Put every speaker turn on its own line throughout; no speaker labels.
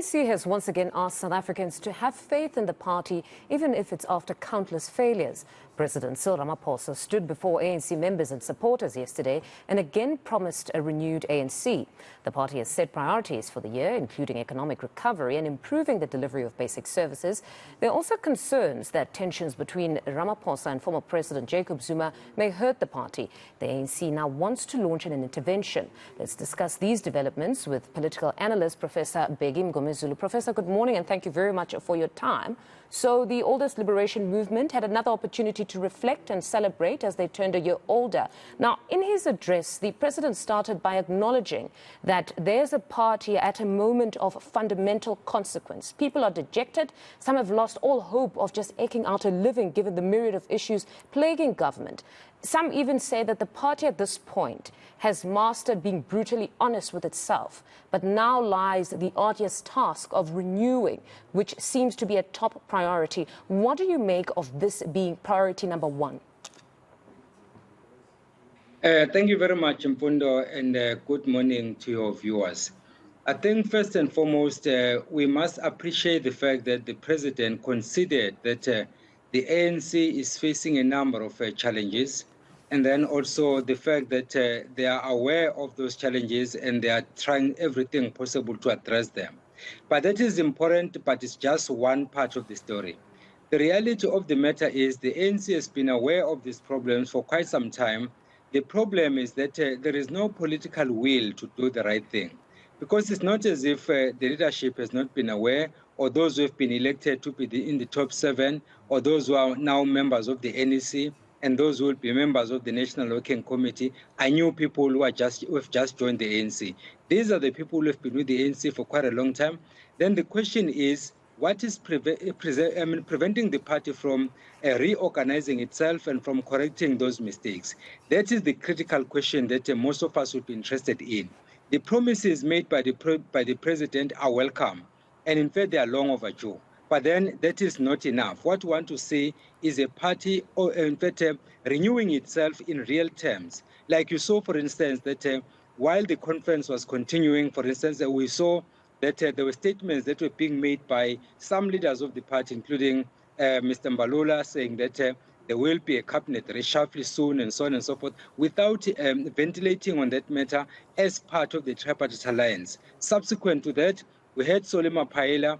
ANC has once again asked South Africans to have faith in the party, even if it's after countless failures. President Cyril Ramaphosa stood before ANC members and supporters yesterday and again promised a renewed ANC. The party has set priorities for the year, including economic recovery and improving the delivery of basic services. There are also concerns that tensions between Ramaphosa and former President Jacob Zuma may hurt the party. The ANC now wants to launch an intervention. Let's discuss these developments with political analyst Professor Bheki Mngomuzulu. Professor, good morning and thank you very much for your time. So the oldest liberation movement had another opportunity to reflect and celebrate as they turned a year older. Now, in his address, the president started by acknowledging that there's a party at a moment of fundamental consequence. People are dejected. Some have lost all hope of just eking out a living given the myriad of issues plaguing government. Some even say that the party at this point has mastered being brutally honest with itself, but now lies the arduous task of renewing, which seems to be a top priority. What do you make of this being priority number one?
Thank you very much, Mfundo, and good morning to your viewers. I think first and foremost, we must appreciate the fact that the president considered that the ANC is facing a number of challenges, and then also the fact that they are aware of those challenges and they are trying everything possible to address them. But that is important, but it's just one part of the story. The reality of the matter is the ANC has been aware of these problems for quite some time. The problem is that there is no political will to do the right thing, because it's not as if the leadership has not been aware, or those who have been elected to be in the top 7, or those who are now members of the NEC, and those who will be members of the National Working Committee are new people who have just joined the ANC. These are the people who have been with the ANC for quite a long time. Then the question is, what is preventing the party from reorganizing itself and from correcting those mistakes? That is the critical question that most of us would be interested in. The promises made by the president are welcome, and in fact they are long overdue. But then that is not enough. What we want to see is a party, in fact, renewing itself in real terms. Like you saw, for instance, that while the conference was continuing, for instance, we saw that there were statements that were being made by some leaders of the party, including Mr. Mbalula, saying that there will be a cabinet reshuffle soon and so on and so forth, without ventilating on that matter as part of the tripartite alliance. Subsequent to that, we heard Solima Paela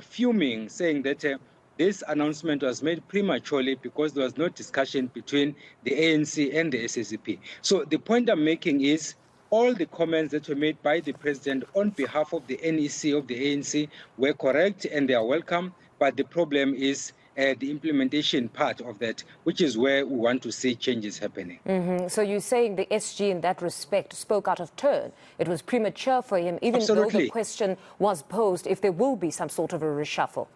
fuming, saying that this announcement was made prematurely because there was no discussion between the ANC and the SSCP. So the point I'm making is all the comments that were made by the president on behalf of the NEC of the ANC were correct and they are welcome, but the problem is the implementation part of that, which is where we want to see changes happening.
So you're saying the SG in that respect spoke out of turn. It was premature for him, even though the question was posed if there will be some sort of a reshuffle.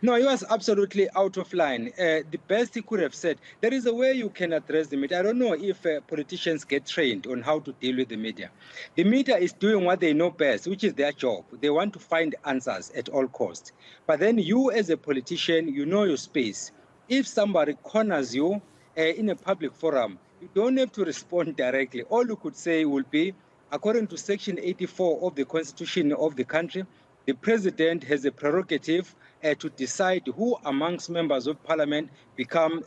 No, he was absolutely out of line. The best he could have said, there is a way you can address the media. I don't know if politicians get trained on how to deal with the media. The media is doing what they know best, which is their job. They want to find answers at all costs. But then you as a politician, you know your space. If somebody corners you in a public forum, you don't have to respond directly. All you could say will be, according to Section 84 of the Constitution of the country, the president has a prerogative to decide who amongst members of parliament become,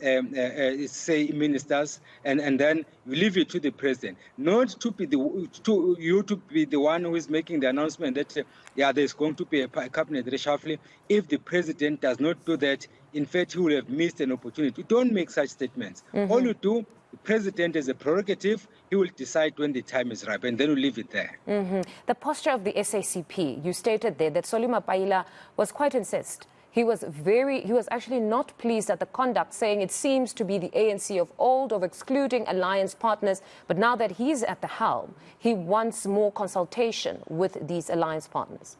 say, ministers, and then leave it to the president. Not to be the one who is making the announcement that, there's going to be a cabinet reshuffle. If the president does not do that, in fact, he will have missed an opportunity. Don't make such statements. All you do, the president has a prerogative. He will decide when the time is ripe, and then we'll leave it there.
The posture of the SACP, you stated there that Solima Paela was quite incensed. He was actually not pleased at the conduct, saying it seems to be the ANC of old of excluding alliance partners. But now that he's at the helm, he wants more consultation with these alliance partners.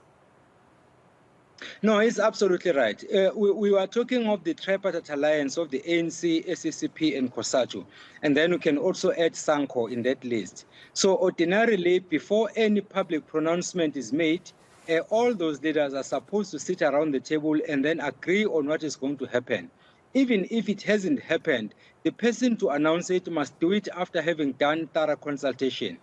No, he's absolutely right. We were talking of the tripartite alliance of the ANC, SSCP, and COSATU. And then we can also add SANCO in that list. So ordinarily, before any public pronouncement is made, all those leaders are supposed to sit around the table and then agree on what is going to happen. Even if it hasn't happened, the person to announce it must do it after having done thorough consultation.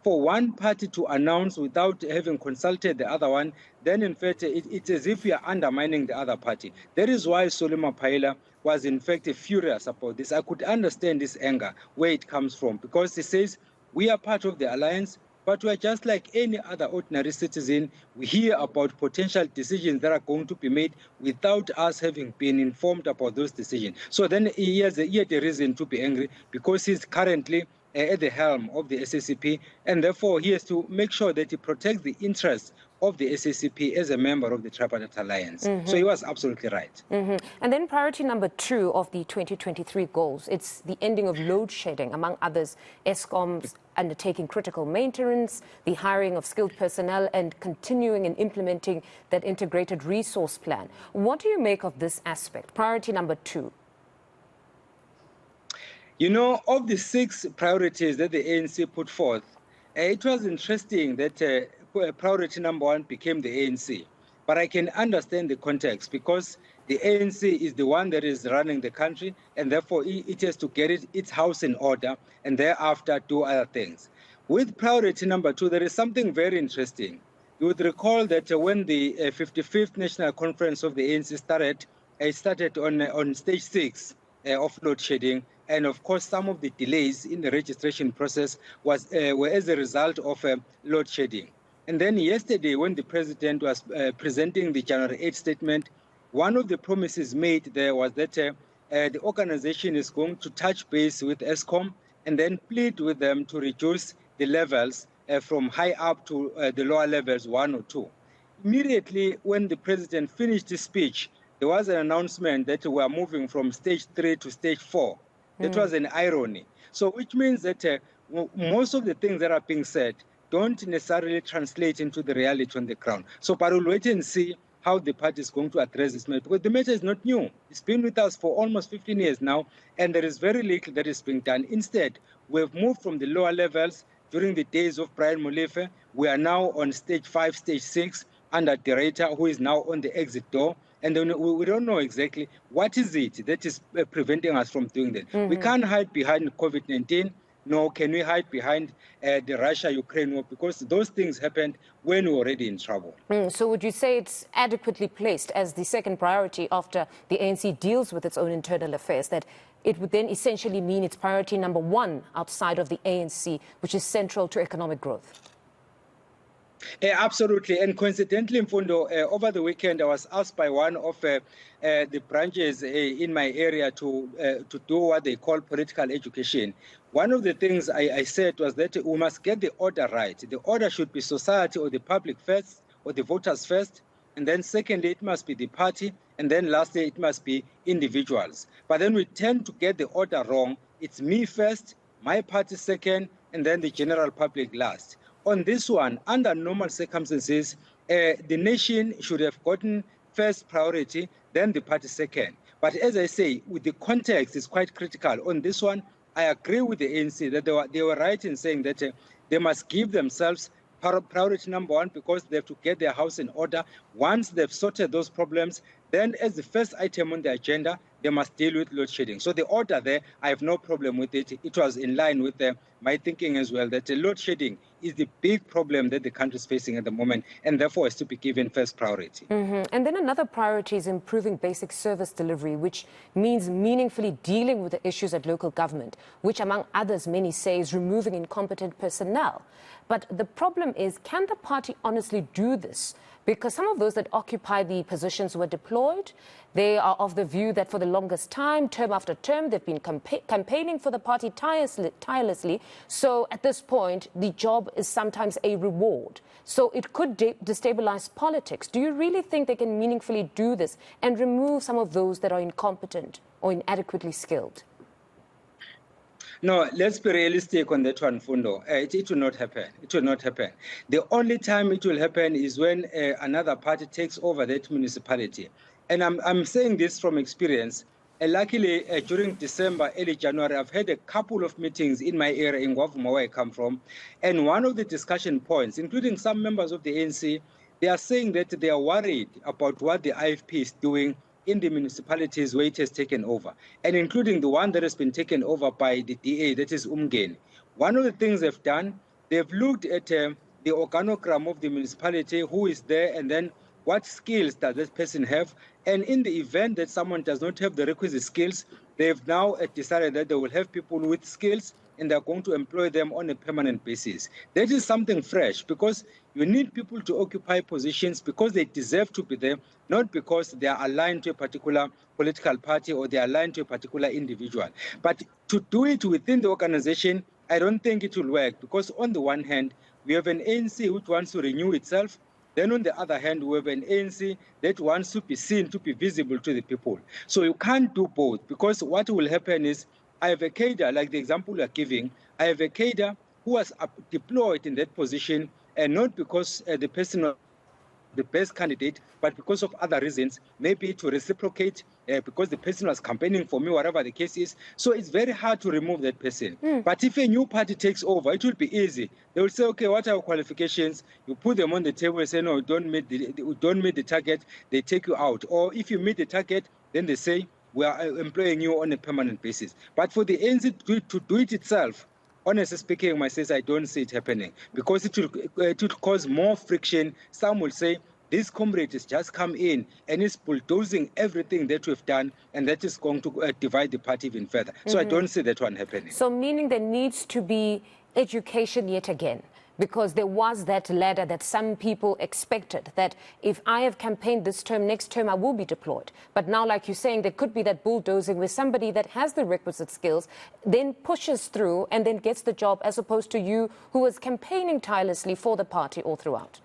for one party to announce without having consulted the other one, then in fact it's as if we are undermining the other party. That is why Solomon Paila was in fact furious about this. I could understand this anger, where it comes from, because he says we are part of the alliance, but we are just like any other ordinary citizen. We hear about potential decisions that are going to be made without us having been informed about those decisions. So then he had a reason to be angry, because he's currently at the helm of the SACP, and therefore he has to make sure that he protects the interests of the SACP as a member of the Tripartite Alliance. So he was absolutely right.
And then priority number 2 of the 2023 goals, it's the ending of load shedding, among others, ESCOM's undertaking critical maintenance, the hiring of skilled personnel, and continuing and implementing that integrated resource plan. What do you make of this aspect, priority number 2?
You know, of the 6 priorities that the ANC put forth, it was interesting that priority number 1 became the ANC. But I can understand the context, because the ANC is the one that is running the country, and therefore it has to get its house in order and thereafter do other things. With priority number 2, there is something very interesting. You would recall that when the 55th National Conference of the ANC started, it started on stage 6 of load shedding. And of course, some of the delays in the registration process were as a result of load shedding. And then yesterday, when the president was presenting the January 8 statement, one of the promises made there was that the organization is going to touch base with ESCOM and then plead with them to reduce the levels from high up to the lower levels 1 or 2. Immediately, when the president finished his speech, there was an announcement that we are moving from stage 3 to stage 4. That was an irony. So which means that most of the things that are being said don't necessarily translate into the reality on the ground. So but we'll wait and see how the party is going to address this matter, because the matter is not new. It's been with us for almost 15 years now, and there is very little that is being done. Instead, we've moved from the lower levels during the days of Brian Molefe. We are now on stage 5, stage 6, under Director, who is now on the exit door. And then we don't know exactly what is it that is preventing us from doing that. We can't hide behind COVID-19, nor can we hide behind the Russia-Ukraine war, because those things happened when we were already in trouble.
So would you say it's adequately placed as the second priority after the ANC deals with its own internal affairs, that it would then essentially mean it's priority number 1 outside of the ANC, which is central to economic growth?
Absolutely. And coincidentally, Mfundo, over the weekend, I was asked by one of the branches in my area to do what they call political education. One of the things I said was that we must get the order right. The order should be society or the public first, or the voters first. And then secondly, it must be the party. And then lastly, it must be individuals. But then we tend to get the order wrong. It's me first, my party second, and then the general public last. On this one, under normal circumstances, the nation should have gotten first priority, then the party second. But as I say, with the context is quite critical. On this one, I agree with the ANC that they were right in saying that they must give themselves priority number 1, because they have to get their house in order. Once they've sorted those problems, then as the first item on the agenda, they must deal with load shedding. So the order there, I have no problem with it. It was in line with my thinking as well, that load shedding is the big problem that the country is facing at the moment, and therefore has to be given first priority.
And then another priority is improving basic service delivery, which means meaningfully dealing with the issues at local government, which among others many say is removing incompetent personnel. But the problem is, can the party honestly do this? Because some of those that occupy the positions were deployed. They are of the view that for the longest time, term after term, they've been campaigning for the party tirelessly. So at this point, the job is sometimes a reward. So it could destabilize politics. Do you really think they can meaningfully do this and remove some of those that are incompetent or inadequately skilled?
No, let's be realistic on that one, Fundo. It will not happen. It will not happen. The only time it will happen is when another party takes over that municipality. And I'm saying this from experience. Luckily, during December, early January, I've had a couple of meetings in my area in Gwavuma, where I come from. And one of the discussion points, including some members of the ANC, they are saying that they are worried about what the IFP is doing in the municipalities where it has taken over, and including the one that has been taken over by the DA, that is Umgeni. One of the things they've done, they've looked at the organogram of the municipality, who is there, and then what skills does this person have. And in the event that someone does not have the requisite skills, they've now decided that they will have people with skills and they're going to employ them on a permanent basis. That is something fresh, because you need people to occupy positions because they deserve to be there, not because they are aligned to a particular political party or they are aligned to a particular individual. But to do it within the organization, I don't think it will work, because on the one hand, we have an ANC which wants to renew itself. Then on the other hand, we have an ANC that wants to be seen, to be visible to the people. So you can't do both, because what will happen is, I have a cadre, like the example you are giving, I have a cadre who was deployed in that position, and not because the person was the best candidate, but because of other reasons, maybe to reciprocate, because the person was campaigning for me, whatever the case is. So it's very hard to remove that person. But if a new party takes over, it will be easy. They will say, okay, what are your qualifications? You put them on the table and say, no, don't meet the target, they take you out. Or if you meet the target, then they say, we are employing you on a permanent basis. But for the ANC to do it itself, honestly speaking, myself, I don't see it happening, because it will cause more friction. Some will say, this comrade has just come in and is bulldozing everything that we've done, and that is going to divide the party even further. So I don't see that one happening.
So meaning there needs to be education yet again, because there was that ladder that some people expected, that if I have campaigned this term, next term I will be deployed. But now, like you're saying, there could be that bulldozing where somebody that has the requisite skills then pushes through and then gets the job, as opposed to you who was campaigning tirelessly for the party all throughout.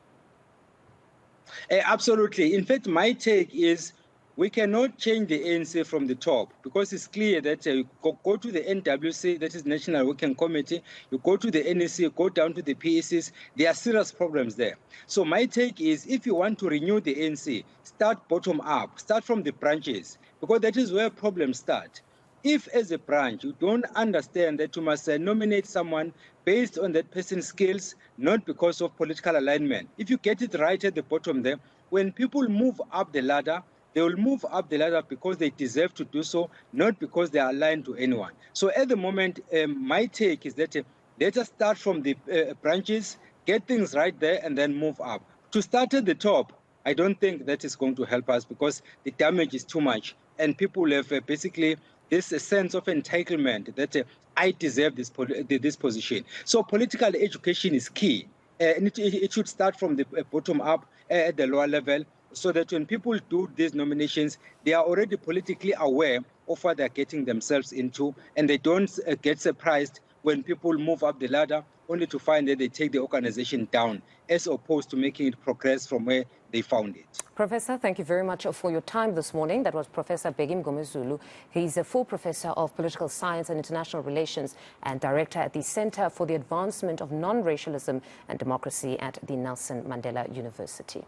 Absolutely. In fact, my take is, we cannot change the ANC from the top, because it's clear that you go to the NWC, that is National Working Committee, you go to the NEC, go down to the PECs, there are serious problems there. So my take is, if you want to renew the ANC, start bottom up, start from the branches, because that is where problems start. If as a branch you don't understand that you must nominate someone based on that person's skills, not because of political alignment, if you get it right at the bottom there, when people move up the ladder, they will move up the ladder because they deserve to do so, not because they are aligned to anyone. So at the moment, my take is that let us start from the branches, get things right there, and then move up. To start at the top, I don't think that is going to help us, because the damage is too much, and people have basically this sense of entitlement that I deserve this position. So political education is key, and it should start from the bottom up at the lower level, so that when people do these nominations, they are already politically aware of what they're getting themselves into, and they don't get surprised when people move up the ladder only to find that they take the organization down, as opposed to making it progress from where they found it.
Professor, thank you very much for your time this morning. That was Professor Bheki Mngomuzulu. He's a full professor of political science and international relations and director at the Center for the Advancement of Non-Racialism and Democracy at the Nelson Mandela University.